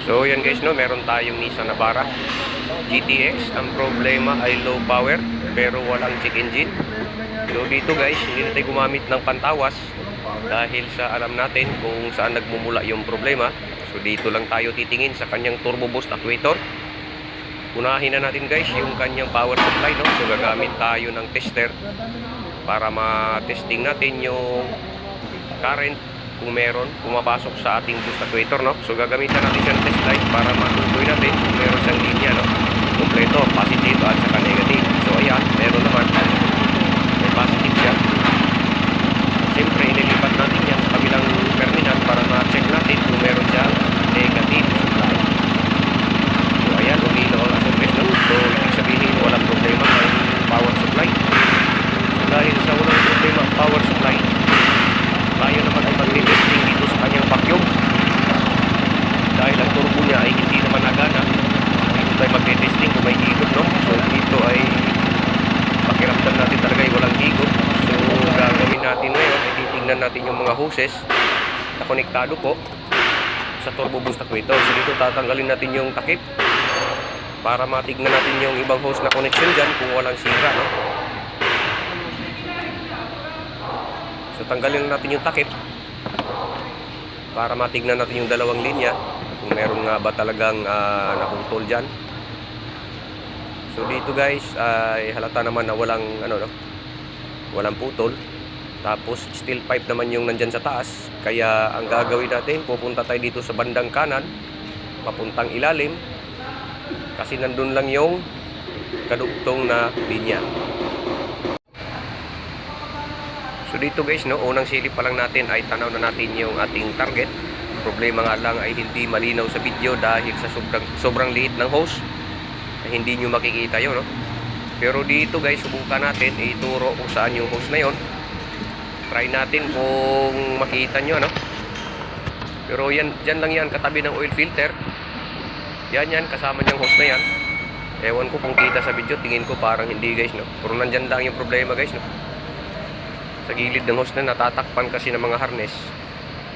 So yan guys, no, meron tayong Nissan Navara GTX. Ang problema ay low power pero walang check engine. So dito guys, hindi na tayo gumamit ng pantawas dahil sa alam natin kung saan nagmumula yung problema. So dito lang tayo titingin sa kanyang turbo boost actuator. Unahin na natin guys yung kanyang power supply, no? So gagamit tayo ng tester para ma-testing natin yung current kung meron pumapasok sa ating boost actuator, no? So gagamitan natin siya ng test light para matukoy natin kung meron siyang linya, no? Kompleto, positive at saka negative. So ayan, meron naman, may positive siya. Siyempre inilipat natin yan sa kabilang terminal para ma-check natin kung meron siyang negative supply. So ayan, umilo ang surface, no? So ibig sabihin walang problema ang power supply. So dahil sa walang problema ang power supply, tayo naman ay mag-testing dito sa kanyang vacuum. Dahil ang turbo niya ay hindi naman nagana, dito tayo mag-testing kung may higop, no? So dito ay pakiramdam natin talaga ay walang higop. So gagawin natin ngayon ay titingnan natin yung mga hoses na konektado po sa turbo boost actuator. So dito tatanggalin natin yung takip para matignan natin yung ibang hose na connection dyan kung walang sira, no? So tanggalin natin yung takip para matignan natin yung dalawang linya kung meron nga ba talagang naputol dyan. So dito guys ay halata naman na walang walang putol. Tapos steel pipe naman yung nandyan sa taas. Kaya ang gagawin natin, pupunta tayo dito sa bandang kanan papuntang ilalim kasi nandun lang yung kadugtong na linya. So dito guys, no, unang silip pa lang natin ay tanaw na natin yung ating target. Problema nga lang ay hindi malinaw sa video dahil sa sobrang liit ng hose ay hindi nyo makikita yun, no? Pero dito guys, subukan natin ituro kung saan yung hose na yun. Try natin kung makita nyo, no? Pero yan, dyan lang yan katabi ng oil filter. Yan kasama niyang hose na yan. Ewan ko kung kita sa video, tingin ko parang hindi guys, no? Pero nandyan lang yung problema guys, no? Sa gilid ng hose na natatakpan kasi ng mga harness,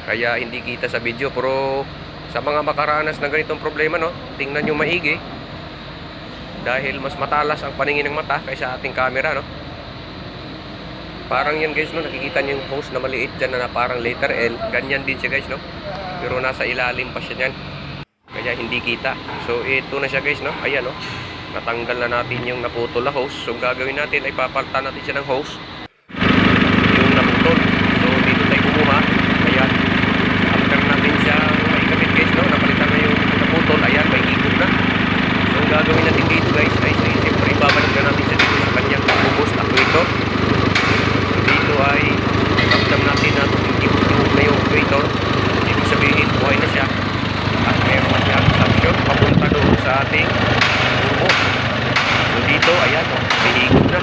kaya hindi kita sa video. Pero sa mga makaranas ng ganitong problema, no, tingnan nyo maigi dahil mas matalas ang paningin ng mata kaysa ating camera, no. Parang yan guys, no, nakikita nyo yung hose na maliit dyan na parang letter L. Ganyan din siya guys, no, pero nasa ilalim pa siya dyan, kaya hindi kita. So ito na siya guys, no. Ayan, no, natanggal na natin yung naputol na hose. So gagawin natin ay papalitan natin siya ng hose naputol. So dito tayo kumuha. Ayan, after natin siya maikabit guys, no, napalitan na yung naputol. Ayan, may higop na. So ang gagawin natin dito guys ay siyempre ibabalik na natin siya dito sa kanyang turbo boost actuator. So dito ay ramdam natin na higop na yung actuator. Ibig sabihin buhay na siya at meron na siya suction papunta doon sa ating turbo. So dito, ayan, may higop na.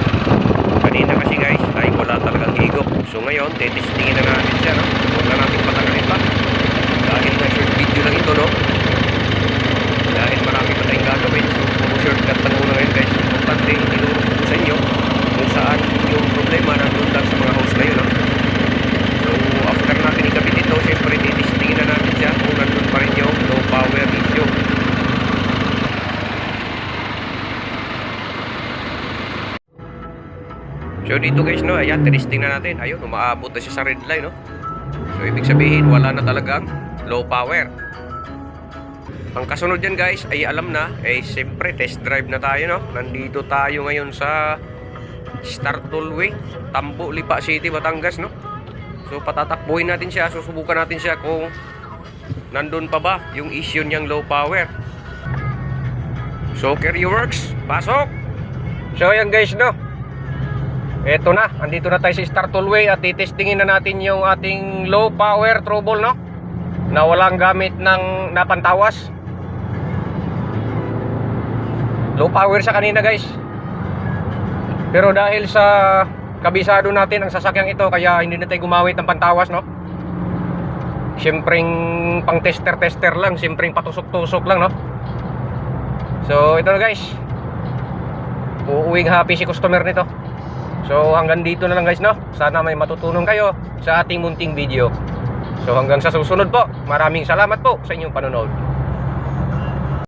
Kanina kasi guys ay wala talagang higop. So ngayon, tetestingin na natin siya, no? Huwag na natin patagalin pa dahil na short video lang ito, no? Dahil marami pa tayong gagawin. So puro shortcut lang muna ngayon guys. Importante, tinuro ko sa inyo kung saan yung problema nandun lang sa mga host na yun, no? So after natin ikabit ito, syempre tetestingin na natin siya kung nandun pa rin yung low power issue. So dito guys, no, ayan, testing na natin. Ayun, umaabot na siya sa red line, no. So ibig sabihin wala na talagang low power. Ang kasunod dyan guys ay alam na, siyempre test drive na tayo, no. Nandito tayo ngayon sa Star Tollway, Tambo, Lipa City, Batangas, no. So patatakbuhin natin siya, susubukan natin siya kung nandun pa ba yung issue niyang low power. So carry works, pasok. So ayan guys, no, eto na, andito na tayo sa Star Tollway at titestingin na natin yung ating low power trouble, no, na walang gamit ng napantawas. Low power sa kanina guys, pero dahil sa kabisado natin ang sasakyang ito, kaya hindi na tayo gumamit ng pantawas, no. Siyempreng pang tester lang, siyempreng patusok-tusok lang, no. So ito na guys, uuwing happy si customer nito. So hanggang dito na lang guys, no. Sana may matutunan kayo sa ating munting video. So hanggang sa susunod po, maraming salamat po sa inyong panonood.